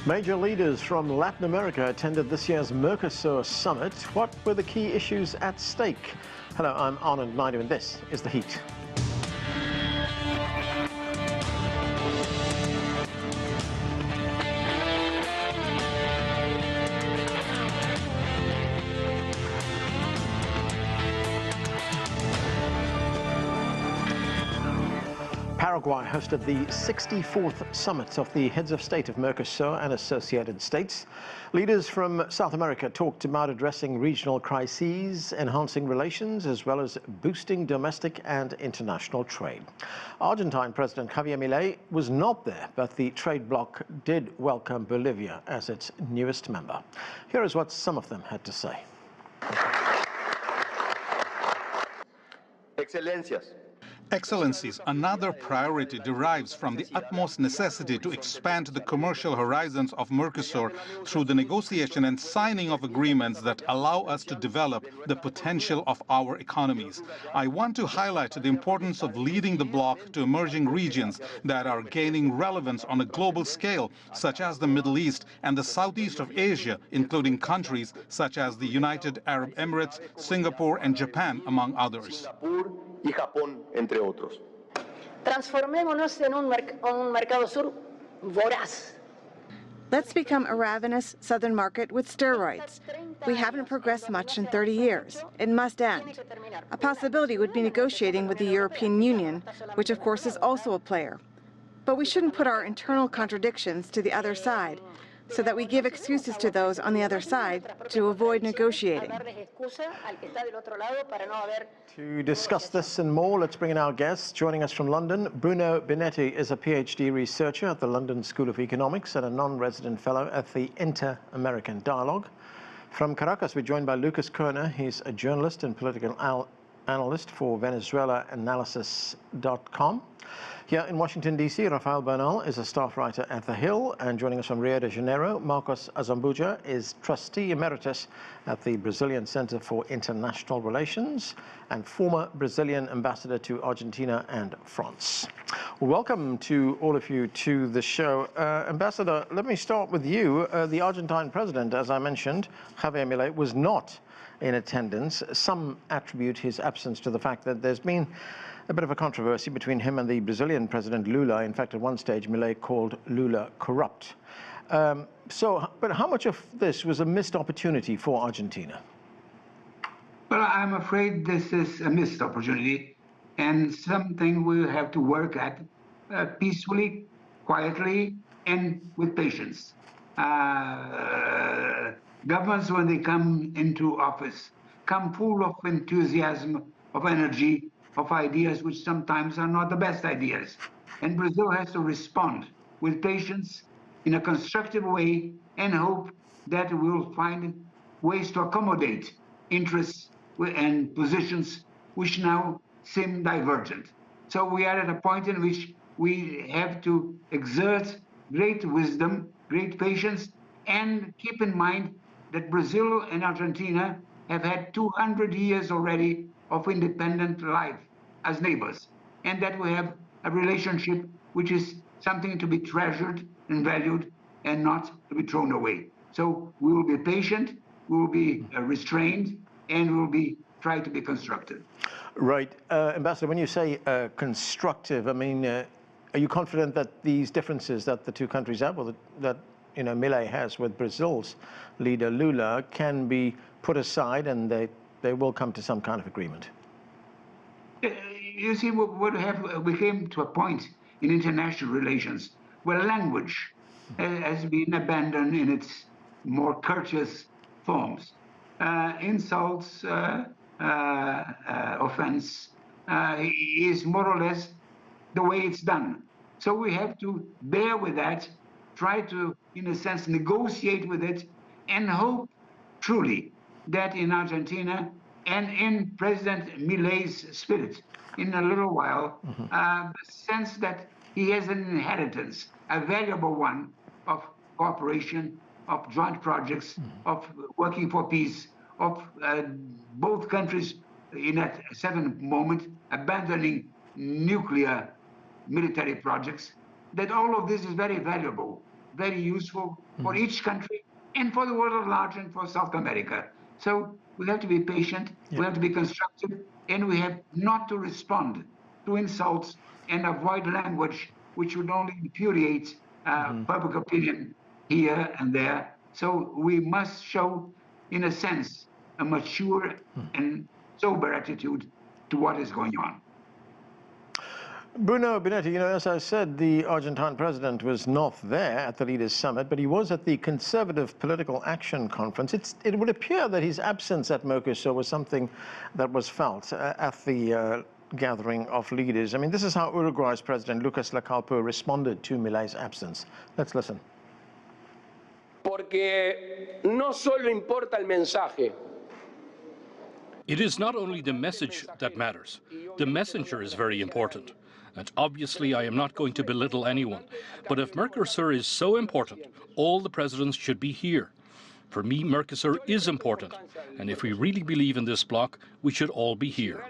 Major leaders from Latin America attended this year's Mercosur summit. What were the key issues at stake? Hello, I'm Arnold Naidu, and this is The Heat. Paraguay hosted the 64th summit of the heads of state of Mercosur and associated states. Leaders from South America talked about addressing regional crises, enhancing relations, as well as boosting domestic and international trade. Argentine President Javier Milei was not there, but the trade bloc did welcome Bolivia as its newest member. Here is what some of them had to say. Excelencias. Excellencies, another priority derives from the utmost necessity to expand the commercial horizons of Mercosur through the negotiation and signing of agreements that allow us to develop the potential of our economies. I want to highlight the importance of leading the bloc to emerging regions that are gaining relevance on a global scale, such as the Middle East and the Southeast of Asia, including countries such as the United Arab Emirates, Singapore and Japan, among others. Y Japón, entre otros. Transformémonos en un Mercosur voraz. Let's become a ravenous southern market with steroids. We haven't progressed much in 30 years. It must end. A possibility would be negotiating with the European Union, which of course is also a player. But we shouldn't put our internal contradictions to the other side, so that we give excuses to those on the other side to avoid negotiating. To discuss this and more, let's bring in our guests. Joining us from London, Bruno Benetti is a PhD researcher at the London School of Economics and a non-resident fellow at the Inter-American Dialogue. From Caracas, we're joined by Lucas Kerner. He's a journalist and political analyst for VenezuelaAnalysis.com. Here in Washington, D.C., Rafael Bernal is a staff writer at The Hill, and joining us from Rio de Janeiro, Marcos Azambuja is trustee emeritus at the Brazilian Center for International Relations and former Brazilian ambassador to Argentina and France. Welcome to all of you to the show. Ambassador, let me start with you. The Argentine president, as I mentioned, Javier Milei, was not in attendance. Some attribute his absence to the fact that there's been a bit of a controversy between him and the Brazilian President Lula. In fact, at one stage, Milei called Lula corrupt. But how much of this was a missed opportunity for Argentina? Well, I'm afraid this is a missed opportunity and something we have to work at peacefully, quietly, and with patience. Governments, when they come into office, come full of enthusiasm, of energy, of ideas which sometimes are not the best ideas. And Brazil has to respond with patience in a constructive way and hope that we'll find ways to accommodate interests and positions which now seem divergent. So we are at a point in which we have to exert great wisdom, great patience, and keep in mind that Brazil and Argentina have had 200 years already of independent life as neighbors, and that we have a relationship which is something to be treasured and valued and not to be thrown away. So we will be patient, we will be restrained, and we will try to be constructive. Right. Ambassador, when you say constructive, I mean, are you confident that these differences that the two countries have, or that Milei has with Brazil's leader Lula, can be put aside and they will come to some kind of agreement? You see, we came to a point in international relations where language has been abandoned in its more courteous forms. Insults, offense is more or less the way it's done. So we have to bear with that, try to, in a sense, negotiate with it, and hope truly that in Argentina and in President Milei's spirit, in a little while, the sense that he has an inheritance, a valuable one, of cooperation, of joint projects, of working for peace, of both countries in a certain moment abandoning nuclear military projects, that all of this is very valuable. very useful for each country and for the world at large and for South America. So we have to be patient, we have to be constructive, and we have not to respond to insults and avoid language which would only infuriate public opinion here and there. So we must show, in a sense, a mature and sober attitude to what is going on. Bruno Benetti, you know, as I said, the Argentine president was not there at the Leaders' Summit, but he was at the Conservative Political Action Conference. It would appear that his absence at Mercosur was something that was felt at the gathering of leaders. I mean, this is how Uruguay's president, Lucas Lacalpo, responded to Milei's absence. Let's listen. Porque no solo importa el mensaje. It is not only the message that matters. The messenger is very important. And obviously, I am not going to belittle anyone. But if Mercosur is so important, all the presidents should be here. For me, Mercosur is important. And if we really believe in this bloc, we should all be here.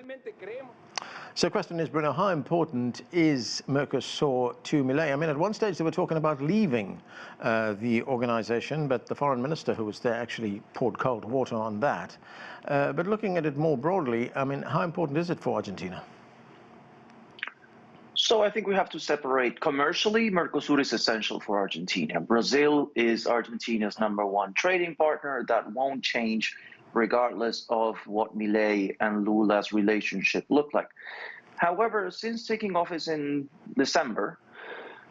So the question is, Bruno, how important is Mercosur to Milei? I mean, at one stage they were talking about leaving the organization, but the foreign minister who was there actually poured cold water on that. But looking at it more broadly, I mean, how important is it for Argentina? So I think we have to separate. Commercially, Mercosur is essential for Argentina. Brazil is Argentina's #1 trading partner. That won't change regardless of what Milei and Lula's relationship look like. However, since taking office in December,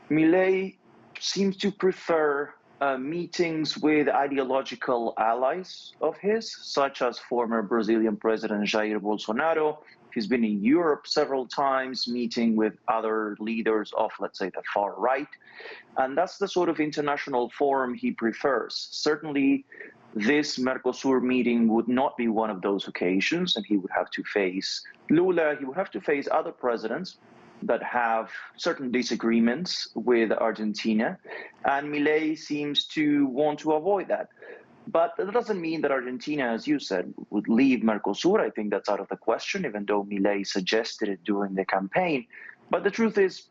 Milei seems to prefer meetings with ideological allies of his, such as former Brazilian President Jair Bolsonaro. He's been in Europe several times, meeting with other leaders of, let's say, the far right. And that's the sort of international forum he prefers. Certainly, this Mercosur meeting would not be one of those occasions, and he would have to face Lula. He would have to face other presidents that have certain disagreements with Argentina. And Milei seems to want to avoid that. But that doesn't mean that Argentina, as you said, would leave Mercosur. I think that's out of the question, even though Milei suggested it during the campaign. But the truth is,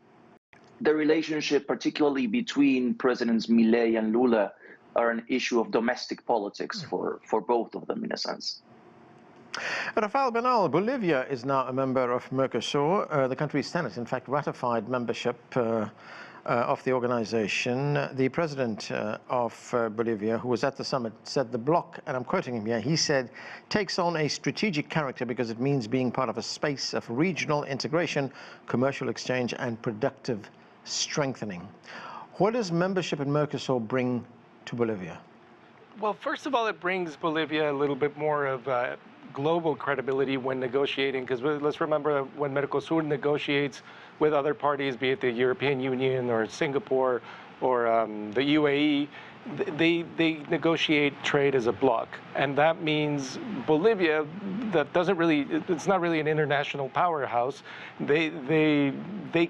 the relationship, particularly between Presidents Milei and Lula, are an issue of domestic politics for both of them, in a sense. Rafael Bernal, Bolivia is now a member of Mercosur. The country's Senate, in fact, ratified membership of the organization. The president of Bolivia, who was at the summit, said the bloc, and I'm quoting him here, he said, takes on a strategic character because it means being part of a space of regional integration, commercial exchange, and productive strengthening. What does membership in Mercosur bring to Bolivia? Well, first of all, it brings Bolivia a little bit more of global credibility when negotiating, because let's remember when Mercosur negotiates with other parties, be it the European Union or Singapore or the UAE, they negotiate trade as a bloc. And that means Bolivia, that doesn't really, it's not really an international powerhouse. They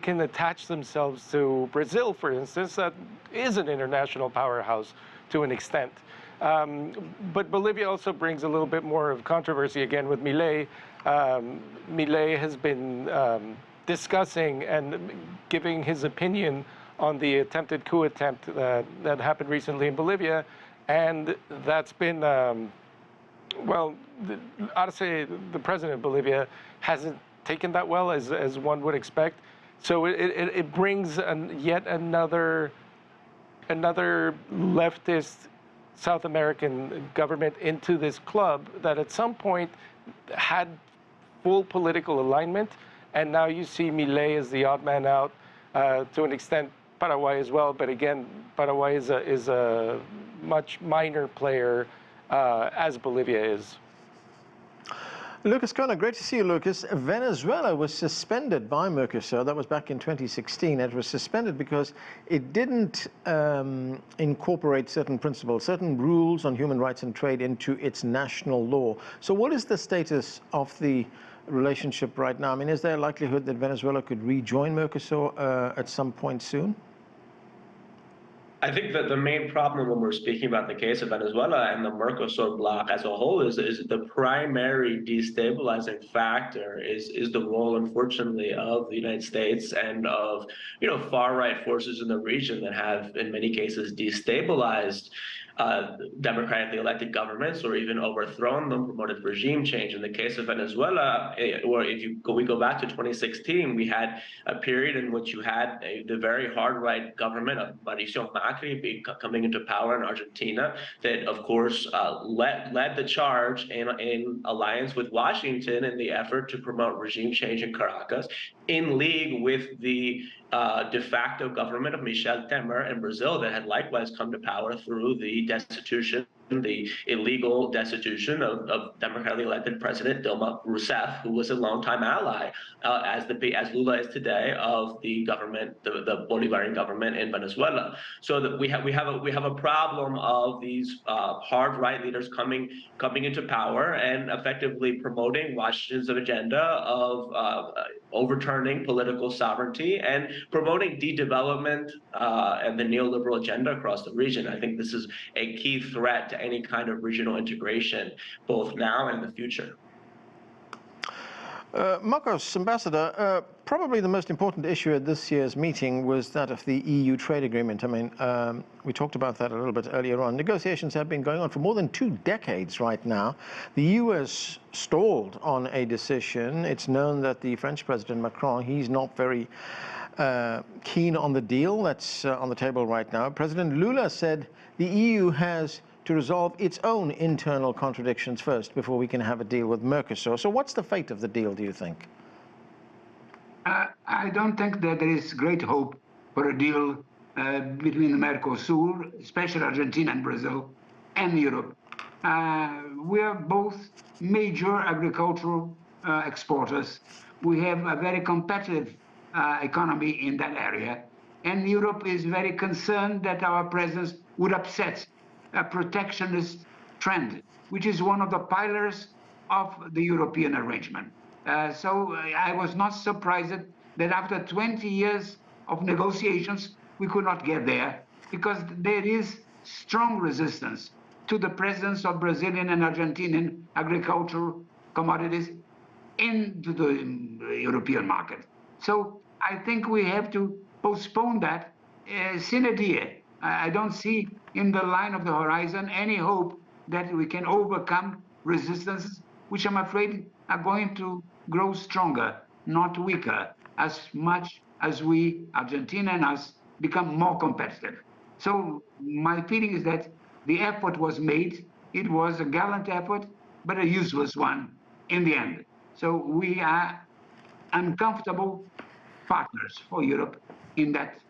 can attach themselves to Brazil, for instance, that is an international powerhouse to an extent. But Bolivia also brings a little bit more of controversy again with Milei. Milei has been discussing and giving his opinion on the attempted coup attempt that happened recently in Bolivia. And that's been, well, Arce, the president of Bolivia, hasn't taken that well as one would expect. So it brings yet another leftist South American government into this club that at some point had full political alignment, and now you see Milei as the odd man out, to an extent Paraguay as well, but again, Paraguay is a much minor player as Bolivia is. Lucas Kona, great to see you, Lucas. Venezuela was suspended by Mercosur. That was back in 2016. It was suspended because it didn't incorporate certain principles, certain rules on human rights and trade into its national law. So what is the status of the relationship right now? I mean, is there a likelihood that Venezuela could rejoin Mercosur at some point soon? I think that the main problem when we're speaking about the case of Venezuela and the Mercosur bloc as a whole is the primary destabilizing factor is the role, unfortunately, of the United States and of far-right forces in the region that have, in many cases, destabilized democratically elected governments or even overthrown them, promoted regime change. In the case of Venezuela, or we go back to 2016, we had a period in which you had the very hard-right government of Mauricio Macri coming into power in Argentina that, of course, led the charge in alliance with Washington in the effort to promote regime change in Caracas, in league with the de facto government of Michel Temer in Brazil that had likewise come to power through the destitution, the illegal destitution of democratically elected President Dilma Rousseff, who was a longtime ally, as Lula is today, of the government, the Bolivarian government in Venezuela. So that we have a problem of these hard right leaders coming into power and effectively promoting Washington's agenda of overturning political sovereignty and promoting de-development and the neoliberal agenda across the region. I think this is a key threat to any kind of regional integration, both now and in the future. Marcos, Ambassador, probably the most important issue at this year's meeting was that of the EU trade agreement. I mean, we talked about that a little bit earlier on. Negotiations have been going on for more than 2 decades right now. The US stalled on a decision. It's known that the French President Macron, he's not very keen on the deal that's on the table right now. President Lula said the EU has to resolve its own internal contradictions first before we can have a deal with Mercosur. So what's the fate of the deal, do you think? I don't think that there is great hope for a deal between the Mercosur, especially Argentina and Brazil, and Europe. We are both major agricultural exporters. We have a very competitive economy in that area. And Europe is very concerned that our presence would upset a protectionist trend, which is one of the pillars of the European arrangement. So I was not surprised that after 20 years of negotiations, we could not get there, because there is strong resistance to the presence of Brazilian and Argentinian agricultural commodities into the European market. So I think we have to postpone that sine die. I don't see in the line of the horizon any hope that we can overcome resistances, which I'm afraid are going to grow stronger, not weaker, as much as we, Argentina and us, become more competitive. So my feeling is that the effort was made. It was a gallant effort, but a useless one in the end. So we are uncomfortable partners for Europe in that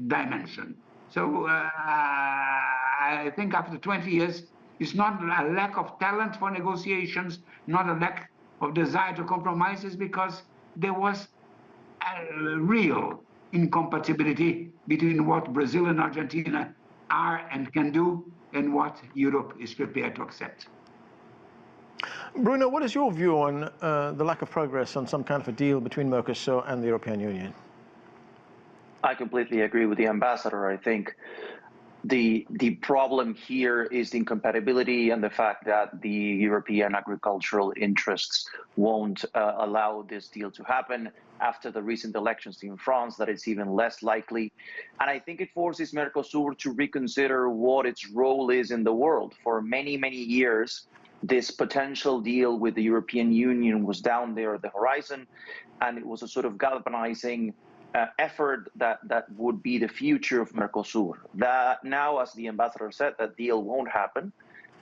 dimension. So I think after 20 years, it's not a lack of talent for negotiations, not a lack of desire to compromise, it's because there was a real incompatibility between what Brazil and Argentina are and can do and what Europe is prepared to accept. Bruno, what is your view on the lack of progress on some kind of a deal between Mercosur and the European Union? I completely agree with the ambassador. I think the problem here is the incompatibility and the fact that the European agricultural interests won't allow this deal to happen. After the recent elections in France, that it's even less likely. And I think it forces Mercosur to reconsider what its role is in the world. For many, many years, this potential deal with the European Union was down there at the horizon, and it was a sort of galvanizing effort that would be the future of Mercosur. That now, as the ambassador said, that deal won't happen,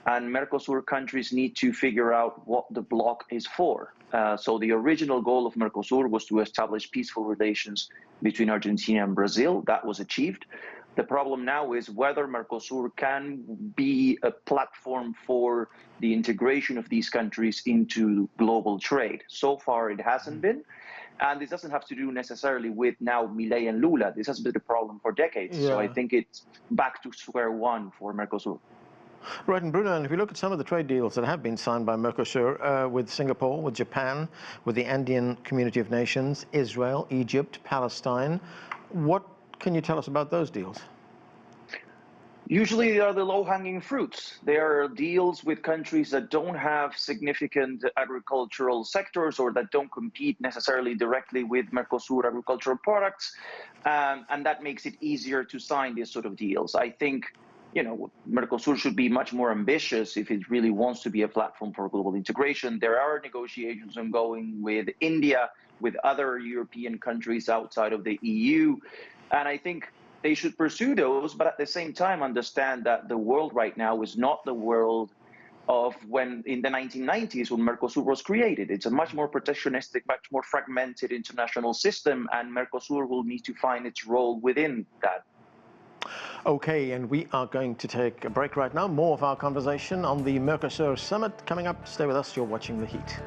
and Mercosur countries need to figure out what the bloc is for. So the original goal of Mercosur was to establish peaceful relations between Argentina and Brazil. That was achieved. The problem now is whether Mercosur can be a platform for the integration of these countries into global trade. So far, it hasn't been. And this doesn't have to do necessarily with now Milei and Lula. This has been a problem for decades. Yeah. So I think it's back to square one for Mercosur. Right, and Bruno, and if you look at some of the trade deals that have been signed by Mercosur with Singapore, with Japan, with the Andean Community of Nations, Israel, Egypt, Palestine, what can you tell us about those deals? Usually they are the low-hanging fruits. They are deals with countries that don't have significant agricultural sectors or that don't compete necessarily directly with Mercosur agricultural products, and that makes it easier to sign these sort of deals. I think, Mercosur should be much more ambitious if it really wants to be a platform for global integration. There are negotiations ongoing with India, with other European countries outside of the EU, and I think they should pursue those, but at the same time understand that the world right now is not the world of when in the 1990s when Mercosur was created. It's a much more protectionistic, much more fragmented international system, and Mercosur will need to find its role within that. Okay, and we are going to take a break right now. More of our conversation on the Mercosur summit coming up. Stay with us, you're watching The Heat.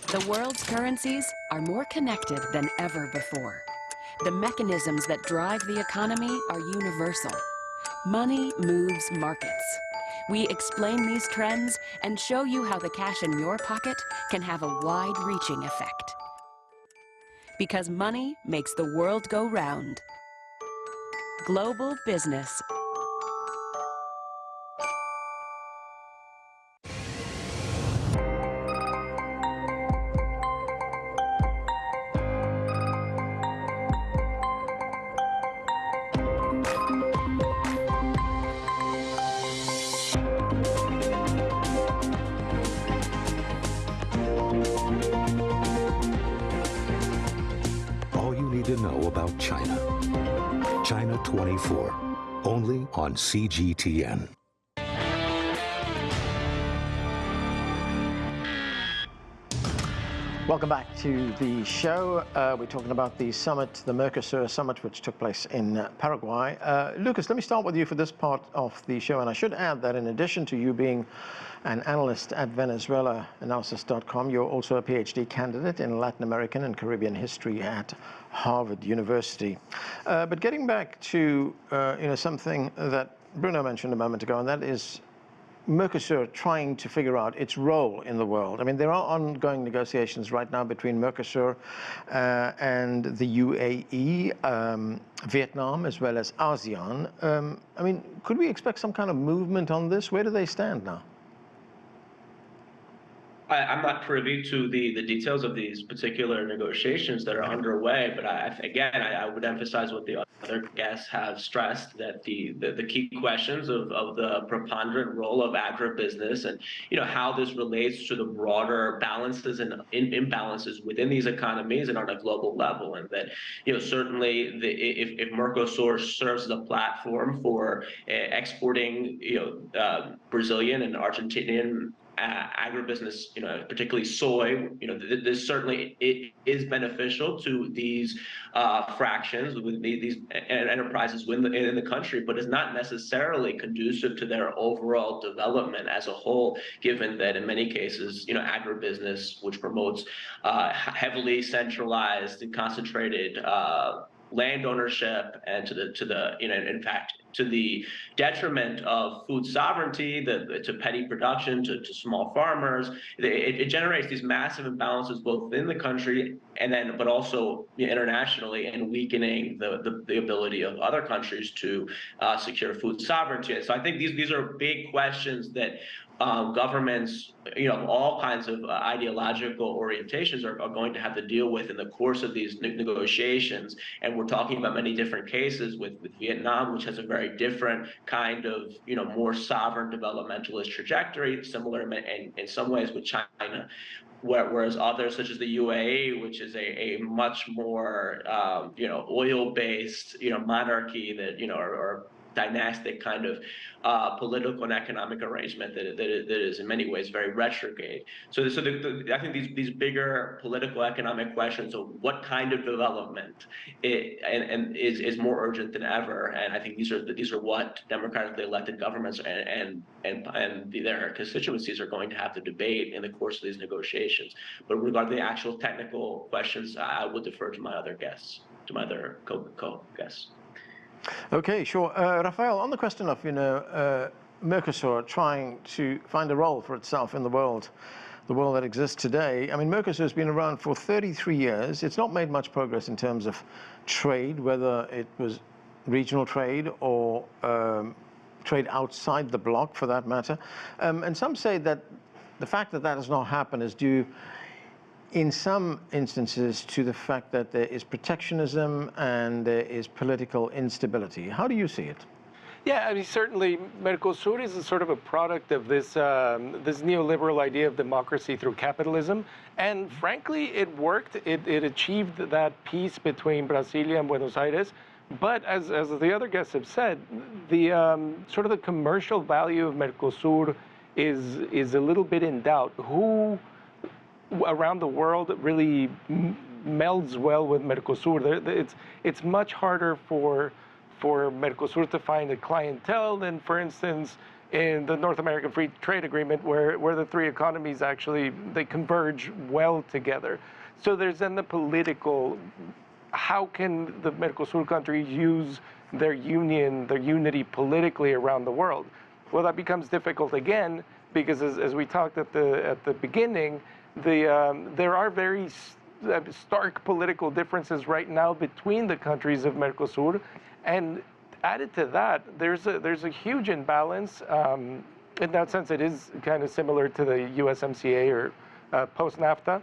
The world's currencies are more connected than ever before. The mechanisms that drive the economy are universal. Money moves markets. We explain these trends and show you how the cash in your pocket can have a wide-reaching effect. Because money makes the world go round. Global business. To know about China. China 24, only on CGTN. Welcome back to the show. We're talking about the summit, the Mercosur summit, which took place in Paraguay. Lucas, let me start with you for this part of the show. And I should add that in addition to you being an analyst at VenezuelaAnalysis.com, you're also a PhD candidate in Latin American and Caribbean history at Harvard University. But getting back to something that Bruno mentioned a moment ago, and that is Mercosur trying to figure out its role in the world. I mean, there are ongoing negotiations right now between Mercosur and the UAE, Vietnam, as well as ASEAN. I mean, could we expect some kind of movement on this? Where do they stand now? I'm not privy to the details of these particular negotiations that are underway, but I would emphasize what the other guests have stressed, that the key questions of the preponderant role of agribusiness and how this relates to the broader balances and imbalances within these economies and on a global level, and that certainly if Mercosur serves as a platform for exporting Brazilian and Argentinian agribusiness, particularly soy, this certainly it is beneficial to these fractions with these enterprises in the country, but is not necessarily conducive to their overall development as a whole, given that in many cases, agribusiness, which promotes heavily centralized and concentrated land ownership, and in fact to the detriment of food sovereignty, to petty production, to small farmers. It generates these massive imbalances both within the country but also internationally, and weakening the ability of other countries to secure food sovereignty. So I think these are big questions that governments, of all kinds of ideological orientations are going to have to deal with in the course of these negotiations. And we're talking about many different cases with Vietnam, which has a very different kind of, more sovereign developmentalist trajectory, similar in some ways with China. Whereas others, such as the UAE, which is a much more, oil-based, monarchy that, or dynastic kind of political and economic arrangement that is in many ways very retrograde. So I think these bigger political economic questions of what kind of development is more urgent than ever. And I think these are what democratically elected governments and their constituencies are going to have to debate in the course of these negotiations. But regarding the actual technical questions, I would defer to my other guests, to my other co-guests. Okay, sure. Rafael, on the question of, Mercosur trying to find a role for itself in the world that exists today. I mean, Mercosur has been around for 33 years. It's not made much progress in terms of trade, whether it was regional trade or trade outside the bloc, for that matter. And some say that the fact that that has not happened is due, in some instances, to the fact that there is protectionism and there is political instability. How do you see it? Yeah, I mean, certainly Mercosur is a sort of a product of this this neoliberal idea of democracy through capitalism. And frankly, it worked. It achieved that peace between Brasilia and Buenos Aires. But as the other guests have said, the sort of the commercial value of Mercosur is a little bit in doubt. Who around the world really melds well with Mercosur? It's much harder for Mercosur to find a clientele than, for instance, in the North American Free Trade Agreement, where the three economies actually, they converge well together. So there's then the political, how can the Mercosur countries use their union, their unity politically around the world? Well, that becomes difficult again, because as we talked at the beginning, there are very stark political differences right now between the countries of Mercosur. And added to that, there's a huge imbalance. In that sense, it is kind of similar to the USMCA or post-NAFTA.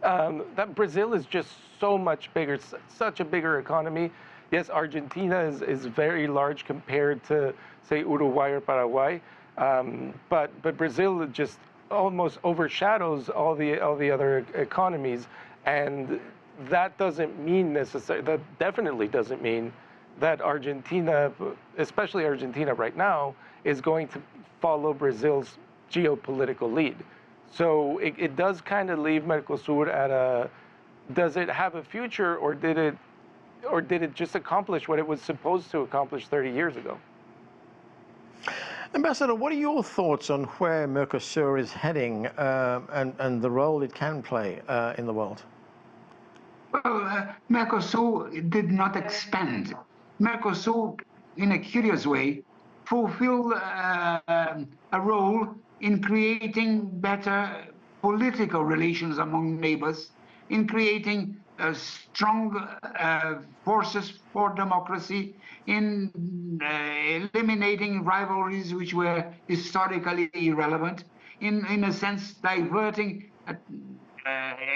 That Brazil is just so much bigger, such a bigger economy. Yes, Argentina is very large compared to, say, Uruguay or Paraguay, but Brazil just almost overshadows all the other economies, and that doesn't mean necessarily. That definitely doesn't mean that Argentina, especially Argentina right now, is going to follow Brazil's geopolitical lead. So it does kind of leave Mercosur at a, does it have a future, or did it just accomplish what it was supposed to accomplish 30 years ago? Ambassador, what are your thoughts on where Mercosur is heading and the role it can play in the world? Well, Mercosur did not expand. Mercosur, in a curious way, fulfilled a role in creating better political relations among neighbors, in creating strong forces for democracy, in eliminating rivalries which were historically irrelevant, in a sense diverting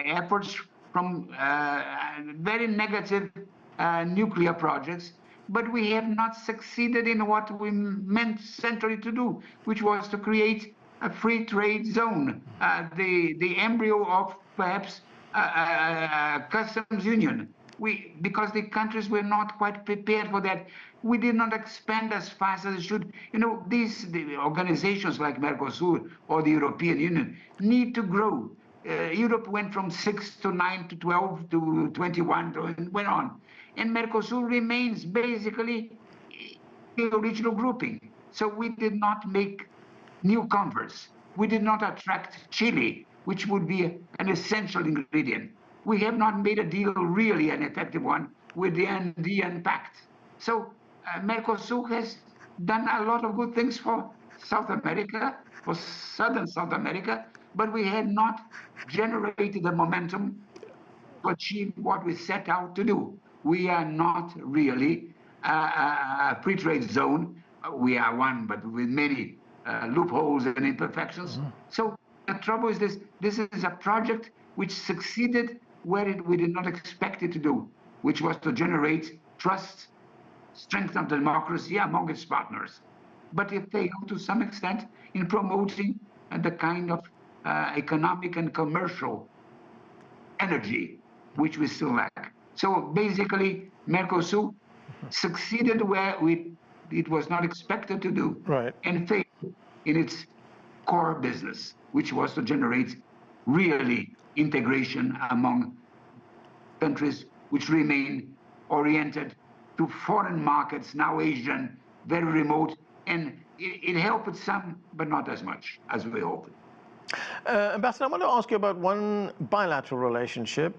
efforts from very negative nuclear projects. But we have not succeeded in what we meant centrally to do, which was to create a free trade zone, the embryo of perhaps a customs union. Because the countries were not quite prepared for that, we did not expand as fast as it should. You know, the organizations like Mercosur or the European Union need to grow. Europe went from 6 to 9 to 12 to 21 and went on. And Mercosur remains basically the original grouping. So we did not make new converts. We did not attract Chile, which would be an essential ingredient. We have not made a deal, really an effective one, with the Andean Pact. So Mercosur has done a lot of good things for South America, for Southern South America, but we had not generated the momentum to achieve what we set out to do. We are not really a free trade zone. We are one, but with many loopholes and imperfections. So the trouble is this is a project which succeeded where we did not expect it to do, which was to generate trust, strengthen democracy among its partners. But it failed to some extent in promoting the kind of economic and commercial energy which we still lack. So basically, Mercosur succeeded where it was not expected to do, and failed in its core business, which was to generate really integration among countries which remain oriented to foreign markets, now Asian, very remote, and it helped some, but not as much as we hoped. Ambassador, I want to ask you about one bilateral relationship,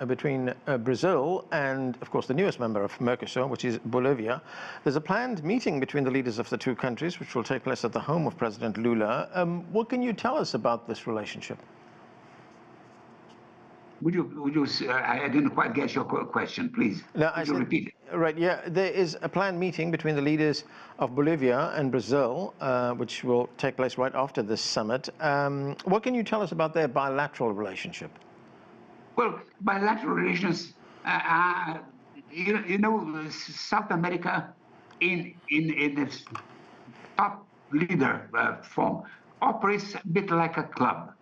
between Brazil and, of course, the newest member of Mercosur, which is Bolivia. There's a planned meeting between the leaders of the two countries, which will take place at the home of President Lula. What can you tell us about this relationship? I didn't quite get your question, please. No, Would you repeat it? Right, yeah. There is a planned meeting between the leaders of Bolivia and Brazil, which will take place right after this summit. What can you tell us about their bilateral relationship? Well, bilateral relations, South America in its top leader form operates a bit like a club.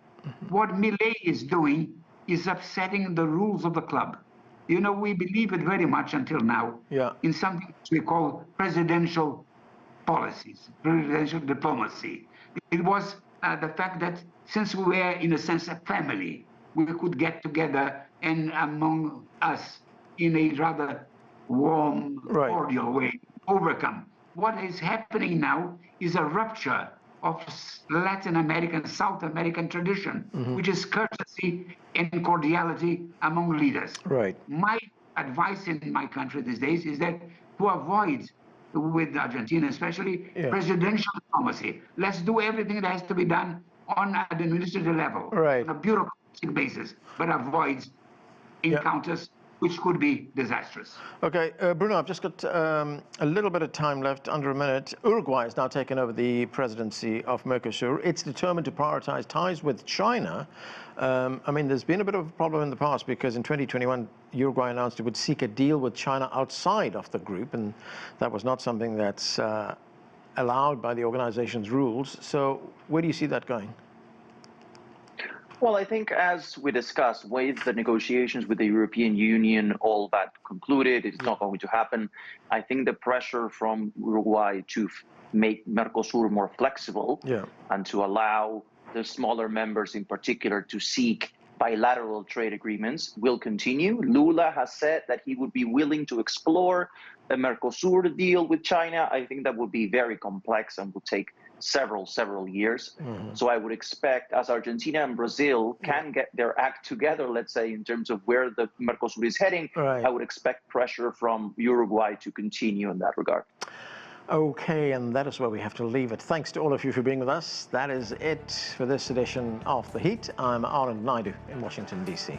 What Milei is doing is upsetting the rules of the club. We believe it very much until now in something we call presidential policies, presidential diplomacy. It was the fact that since we were, in a sense, a family, we could get together and among us in a rather warm, cordial way, overcome. What is happening now is a rupture of Latin American, South American tradition, which is courtesy and cordiality among leaders. Right. My advice in my country these days is that to avoid, with Argentina especially, presidential diplomacy. Let's do everything that has to be done on an administrative level, on a bureaucratic basis, but avoid encounters which could be disastrous. Okay, Bruno, I've just got a little bit of time left, under a minute. Uruguay has now taken over the presidency of Mercosur. It's determined to prioritize ties with China. There's been a bit of a problem in the past because in 2021, Uruguay announced it would seek a deal with China outside of the group, and that was not something that's allowed by the organization's rules. So where do you see that going? Well, I think as we discussed, with the negotiations with the European Union, all that concluded, it's not going to happen. I think the pressure from Uruguay to make Mercosur more flexible and to allow the smaller members in particular to seek bilateral trade agreements will continue. Lula has said that he would be willing to explore a Mercosur deal with China. I think that would be very complex and would take several years. So I would expect, as Argentina and Brazil can get their act together, let's say, in terms of where the Mercosur is heading, I would expect pressure from Uruguay to continue in that regard. Okay, and that is where we have to leave it. Thanks to all of you for being with us. That is it for this edition of The Heat. I'm Arund Naidu in Washington, D.C.